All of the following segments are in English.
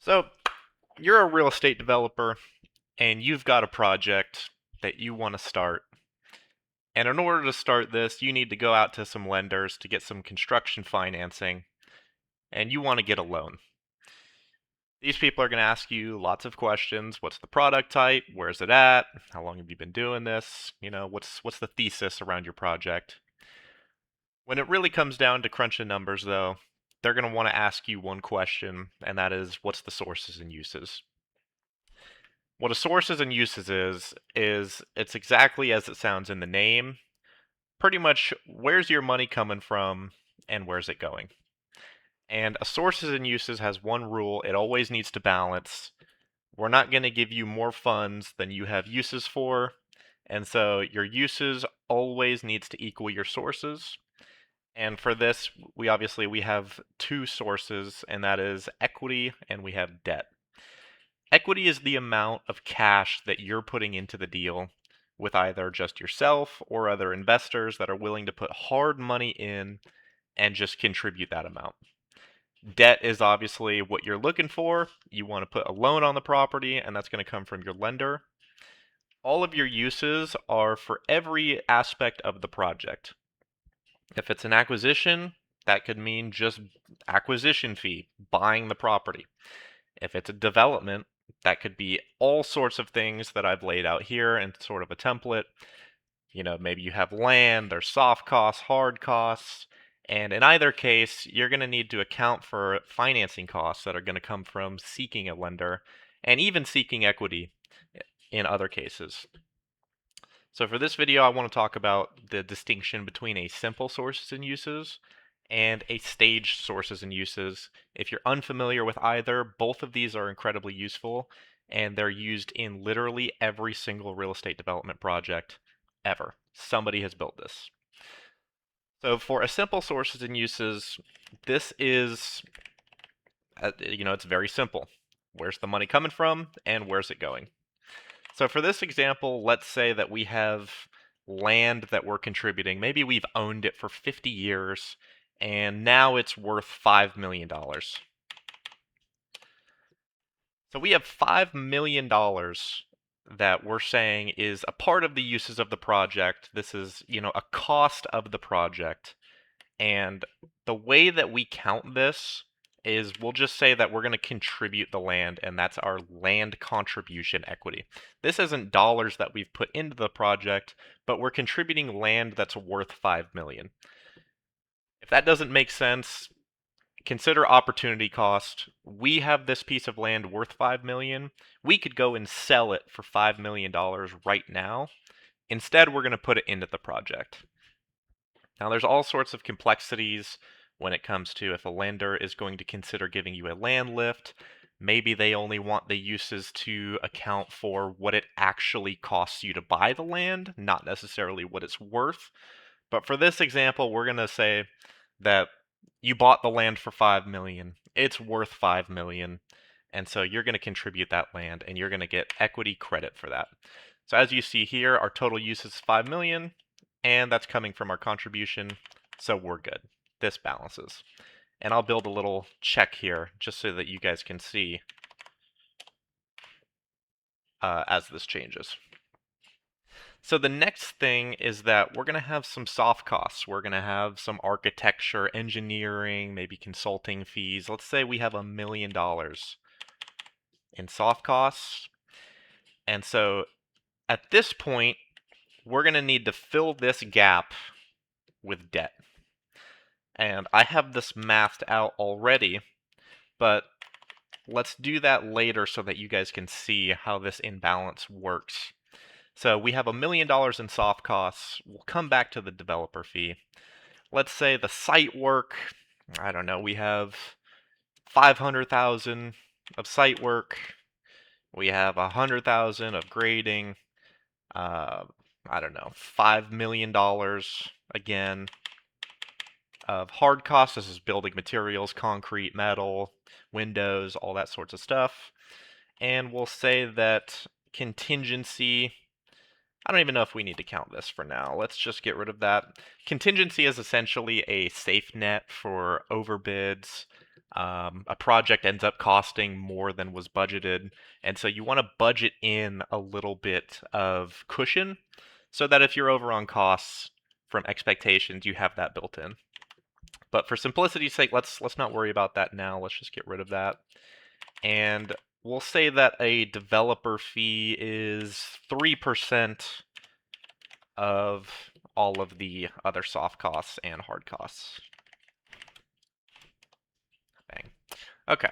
So, you're a real estate developer and you've got a project that you want to start. And in order to start this, you need to go out to some lenders to get some construction financing and you want to get a loan. These people are going to ask you lots of questions. What's the product type? Where's it at? How long have you been doing this? What's the thesis around your project? When it really comes down to crunching numbers though, they're going to want to ask you one question, and that is what's the sources and uses? What a sources and uses is it's exactly as it sounds in the name. Pretty much where's your money coming from and where's it going? And a sources and uses has one rule, it always needs to balance. We're not going to give you more funds than you have uses for, and so your uses always needs to equal your sources. And for this, we have two sources, and that is equity and we have debt. Equity is the amount of cash that you're putting into the deal with either just yourself or other investors that are willing to put hard money in and just contribute that amount. Debt is obviously what you're looking for. You want to put a loan on the property, and that's going to come from your lender. All of your uses are for every aspect of the project. If it's an acquisition, that could mean just acquisition fee, buying the property. If it's a development, that could be all sorts of things that I've laid out here in sort of a template. Maybe you have land, there's soft costs, hard costs, and in either case, you're going to need to account for financing costs that are going to come from seeking a lender and even seeking equity in other cases. So for this video, I want to talk about the distinction between a simple sources and uses and a staged sources and uses. If you're unfamiliar with either, both of these are incredibly useful, and they're used in literally every single real estate development project ever. Somebody has built this. So for a simple sources and uses, this is, it's very simple. Where's the money coming from and where's it going? So for this example, let's say that we have land that we're contributing. Maybe we've owned it for 50 years and now it's worth $5 million. So we have $5 million that we're saying is a part of the uses of the project. This is, a cost of the project. And the way that we count this is we'll just say that we're going to contribute the land, and that's our land contribution equity. This isn't dollars that we've put into the project, but we're contributing land that's worth $5 million. If that doesn't make sense, consider opportunity cost. We have this piece of land worth $5 million. We could go and sell it for $5 million right now. Instead, we're going to put it into the project. Now, there's all sorts of complexities when it comes to if a lender is going to consider giving you a land lift. Maybe they only want the uses to account for what it actually costs you to buy the land, not necessarily what it's worth. But for this example, we're going to say that you bought the land for $5 million. It's worth $5 million. And so you're going to contribute that land and you're going to get equity credit for that. So as you see here, our total use is $5 million, and that's coming from our contribution, so we're good. This balances. And I'll build a little check here just so that you guys can see as this changes. So the next thing is that we're going to have some soft costs. We're going to have some architecture, engineering, maybe consulting fees. Let's say we have $1 million in soft costs. And so at this point, we're going to need to fill this gap with debt. And I have this mathed out already, but let's do that later so that you guys can see how this imbalance works. So we have $1 million in soft costs. We'll come back to the developer fee. Let's say the site work, I don't know, we have 500,000 of site work. We have 100,000 of grading. I don't know, $5 million again of hard costs. This is building materials, concrete, metal, windows, all that sorts of stuff. And we'll say that contingency, I don't even know if we need to count this for now. Let's just get rid of that. Contingency is essentially a safe net for overbids, A project ends up costing more than was budgeted, and so you want to budget in a little bit of cushion so that if you're over on costs from expectations, you have that built in. But for simplicity's sake, let's not worry about that now. Let's just get rid of that. And we'll say that a developer fee is 3% of all of the other soft costs and hard costs. Bang. Okay.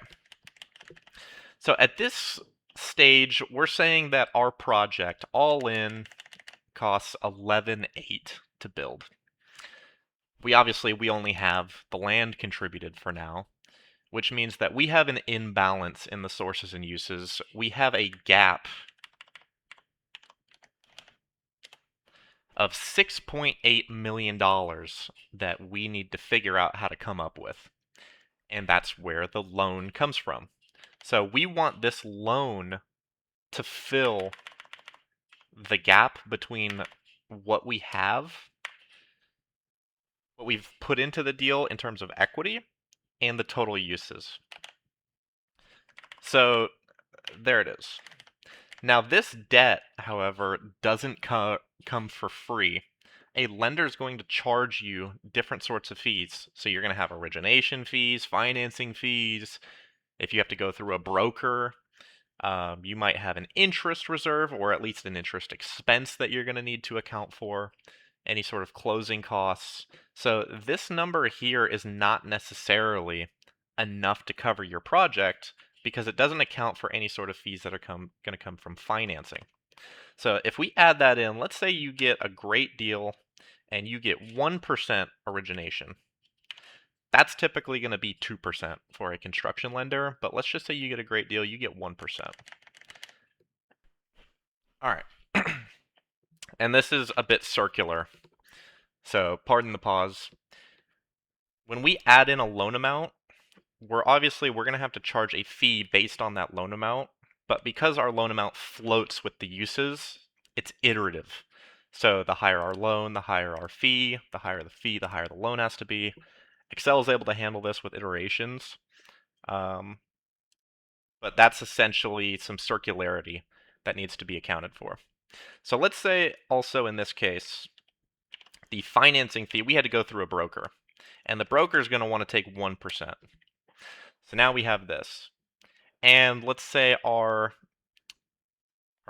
So at this stage, we're saying that our project, all in, costs 11.8 to build. We only have the land contributed for now, which means that we have an imbalance in the sources and uses. We have a gap of $6.8 million that we need to figure out how to come up with. And that's where the loan comes from. So we want this loan to fill the gap between what we have, what we've put into the deal in terms of equity, and the total uses. So there it is. Now this debt, however, doesn't come for free. A lender is going to charge you different sorts of fees. So you're going to have origination fees, financing fees. If you have to go through a broker, you might have an interest reserve or at least an interest expense that you're going to need to account for, any sort of closing costs. So this number here is not necessarily enough to cover your project because it doesn't account for any sort of fees that are going to come from financing. So if we add that in, let's say you get a great deal and you get 1% origination. That's typically going to be 2% for a construction lender, but let's just say you get a great deal, you get 1%. All right. And this is a bit circular, so pardon the pause. When we add in a loan amount, we're going to have to charge a fee based on that loan amount, but because our loan amount floats with the uses, it's iterative. So the higher our loan, the higher our fee, the higher the loan has to be. Excel is able to handle this with iterations, but that's essentially some circularity that needs to be accounted for. So let's say also in this case, the financing fee, we had to go through a broker, and the broker is going to want to take 1%. So now we have this. And let's say our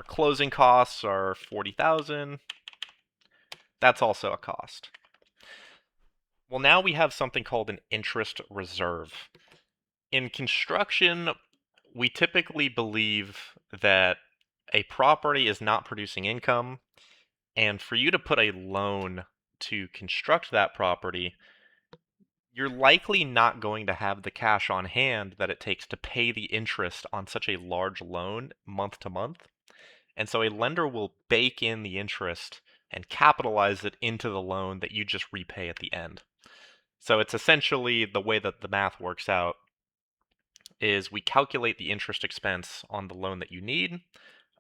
closing costs are $40,000. That's also a cost. Well, now we have something called an interest reserve. In construction, we typically believe that a property is not producing income, and for you to put a loan to construct that property, you're likely not going to have the cash on hand that it takes to pay the interest on such a large loan month to month. And so a lender will bake in the interest and capitalize it into the loan that you just repay at the end. So it's essentially the way that the math works out is we calculate the interest expense on the loan that you need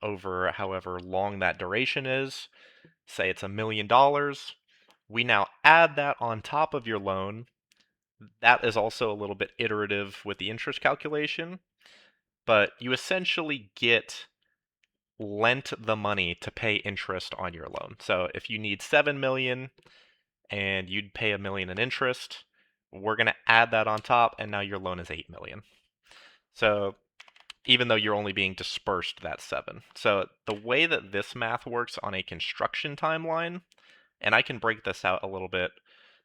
over however long that duration is. Say it's $1 million. We now add that on top of your loan. That is also a little bit iterative with the interest calculation, but you essentially get lent the money to pay interest on your loan. So if you need 7 million and you'd pay $1 million in interest, we're going to add that on top, and now your loan is 8 million. So even though you're only being dispersed that 7. So the way that this math works on a construction timeline, and I can break this out a little bit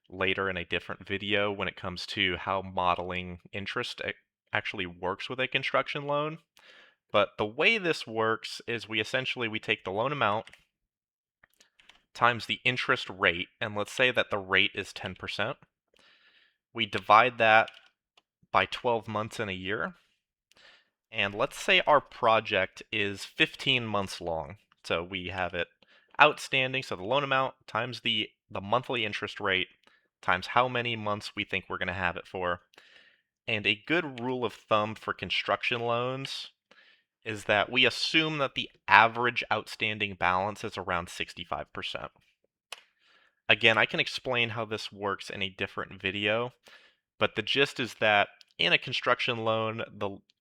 later in a different video when it comes to how modeling interest actually works with a construction loan. But the way this works is we take the loan amount times the interest rate, and let's say that the rate is 10%. We divide that by 12 months in a year, and let's say our project is 15 months long. So we have it outstanding, so the loan amount times the monthly interest rate times how many months we think we're going to have it for. And a good rule of thumb for construction loans is that we assume that the average outstanding balance is around 65%. Again, I can explain how this works in a different video, but the gist is that in a construction loan,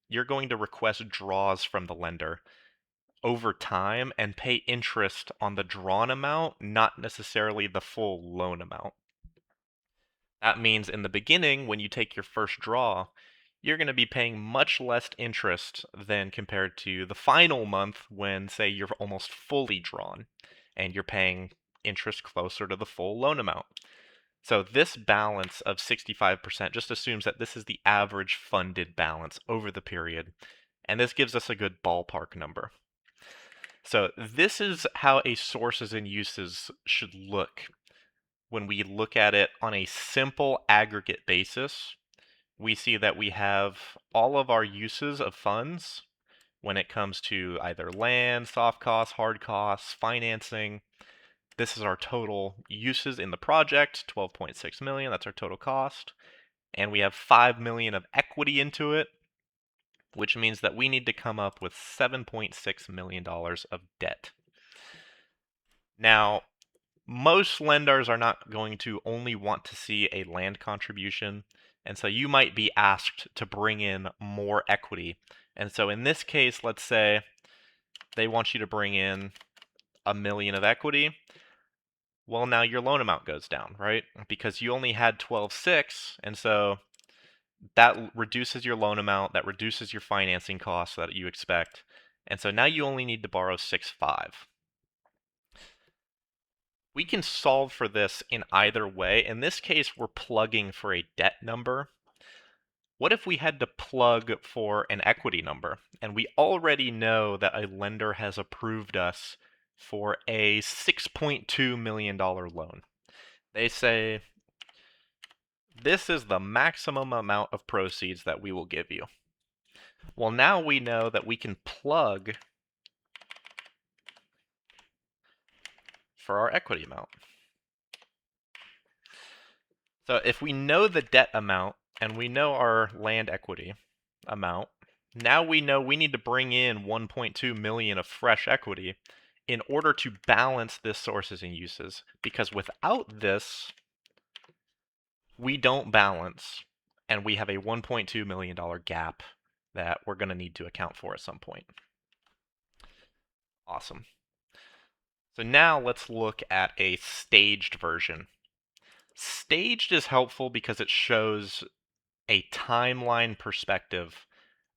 you're going to request draws from the lender over time and pay interest on the drawn amount, not necessarily the full loan amount. That means in the beginning, when you take your first draw, you're going to be paying much less interest than compared to the final month when, say, you're almost fully drawn and you're paying interest closer to the full loan amount. So this balance of 65% just assumes that this is the average funded balance over the period, and this gives us a good ballpark number. So this is how a sources and uses should look when we look at it on a simple aggregate basis. We see that we have all of our uses of funds when it comes to either land, soft costs, hard costs, financing. This is our total uses in the project, 12.6 million, that's our total cost. And we have 5 million of equity into it, which means that we need to come up with $7.6 million of debt. Now, most lenders are not going to only want to see a land contribution, and so you might be asked to bring in more equity. And so in this case, let's say they want you to bring in $1 million of equity. Well, now your loan amount goes down, right? Because you only had 12.6, and so that reduces your loan amount, that reduces your financing costs that you expect. And so now you only need to borrow 6.5. We can solve for this in either way. In this case, we're plugging for a debt number. What if we had to plug for an equity number? And we already know that a lender has approved us for a $6.2 million loan. They say, this is the maximum amount of proceeds that we will give you. Well, now we know that we can plug for our equity amount. So if we know the debt amount and we know our land equity amount, now we know we need to bring in 1.2 million of fresh equity in order to balance this sources and uses, because without this, we don't balance, and we have a $1.2 million gap that we're going to need to account for at some point. Awesome. So now let's look at a staged version. Staged is helpful because it shows a timeline perspective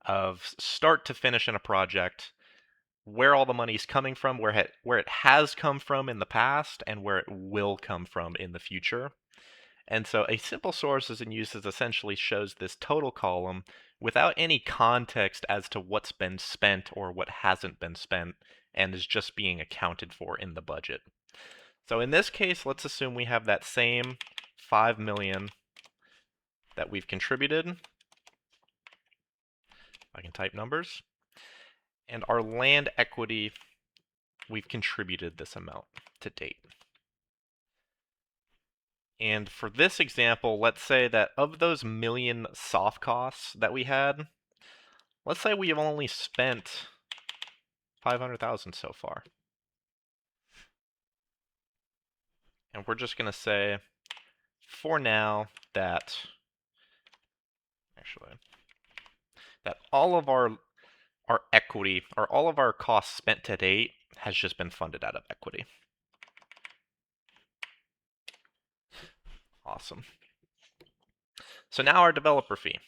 of start to finish in a project, where all the money is coming from, where it has come from in the past, and where it will come from in the future. And so a simple sources and uses essentially shows this total column without any context as to what's been spent or what hasn't been spent, and is just being accounted for in the budget. So in this case, let's assume we have that same 5 million that we've contributed. I can type numbers. And our land equity, we've contributed this amount to date. And for this example, let's say that of those million soft costs that we had, let's say we have only spent 500,000 so far. And we're just going to say, for now, that all of our equity, or all of our costs spent to date, has just been funded out of equity. Awesome. So now our developer fee.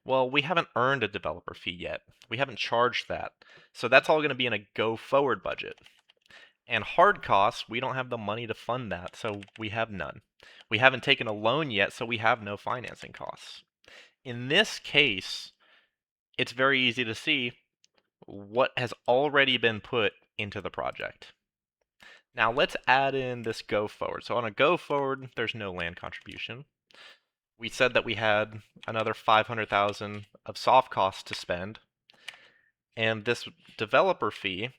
Well, we haven't earned a developer fee yet. We haven't charged that. So that's all going to be in a go-forward budget. And hard costs, we don't have the money to fund that, so we have none. We haven't taken a loan yet, so we have no financing costs. In this case, it's very easy to see what has already been put into the project. Now let's add in this go forward. So on a go forward, there's no land contribution. We said that we had another 500,000 of soft costs to spend. And this developer fee, I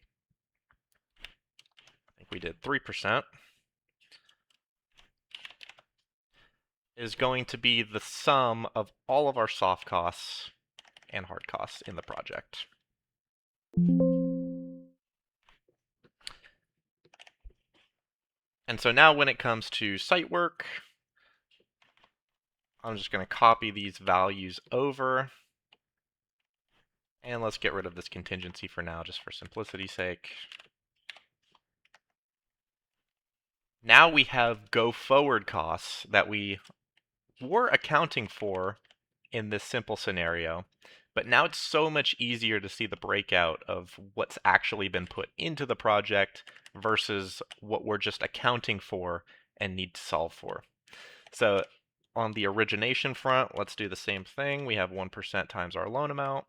think we did 3%, is going to be the sum of all of our soft costs and hard costs in the project. And so now when it comes to site work, I'm just going to copy these values over. And let's get rid of this contingency for now, just for simplicity's sake. Now we have go forward costs that we were accounting for in this simple scenario, but now it's so much easier to see the breakout of what's actually been put into the project versus what we're just accounting for and need to solve for. So on the origination front, let's do the same thing. We have 1% times our loan amount,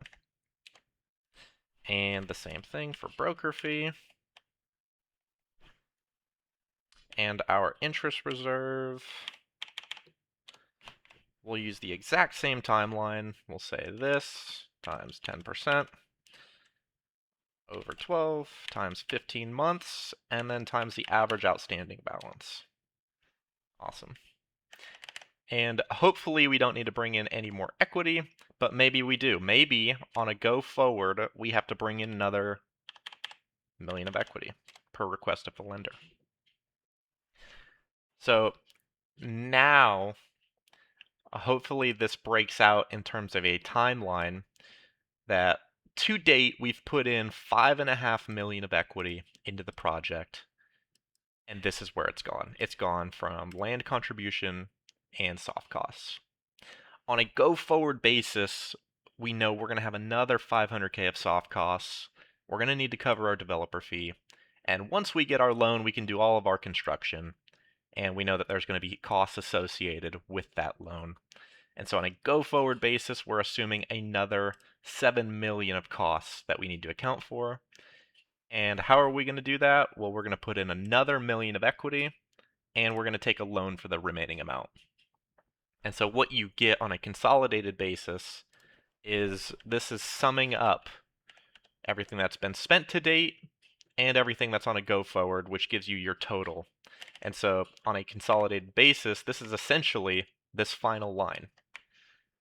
and the same thing for broker fee. And our interest reserve, we'll use the exact same timeline. We'll say this times 10% over 12 times 15 months, and then times the average outstanding balance. Awesome. And hopefully we don't need to bring in any more equity, but maybe we do. Maybe on a go forward, we have to bring in another million of equity per request of the lender. So now, hopefully this breaks out in terms of a timeline that to date we've put in $5.5 million of equity into the project, and this is where it's gone. It's gone from land contribution and soft costs. On a go forward basis, we know we're going to have another $500K of soft costs. We're going to need to cover our developer fee. And once we get our loan, we can do all of our construction. And we know that there's going to be costs associated with that loan. And so on a go forward basis, we're assuming another $7 million of costs that we need to account for. And how are we going to do that? Well, we're going to put in another million of equity, and we're going to take a loan for the remaining amount. And so what you get on a consolidated basis is this is summing up everything that's been spent to date and everything that's on a go forward, which gives you your total. And so on a consolidated basis, this is essentially this final line.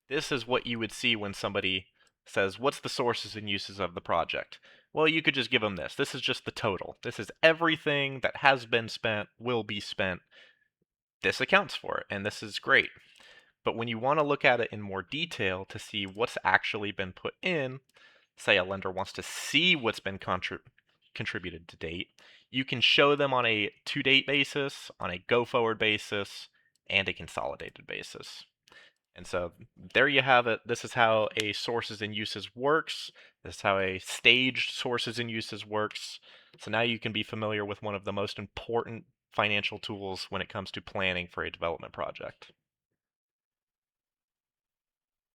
This is what you would see when somebody says, what's the sources and uses of the project? Well, you could just give them this. This is just the total. This is everything that has been spent, will be spent. This accounts for it, and this is great. But when you want to look at it in more detail to see what's actually been put in, say a lender wants to see what's been contributed to date, you can show them on a to-date basis, on a go-forward basis, and a consolidated basis. And so there you have it. This is how a sources and uses works. This is how a staged sources and uses works. So now you can be familiar with one of the most important financial tools when it comes to planning for a development project.